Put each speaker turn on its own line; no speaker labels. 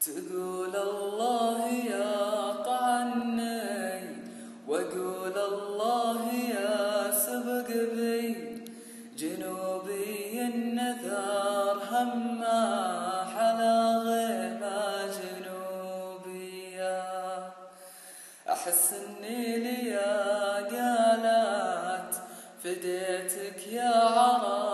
تقول الله يقع عني واقول الله يسبق بي، جنوبي النذار هما حلا غيمة جنوبية. أحس إني ليا قالت فديتك يا عرب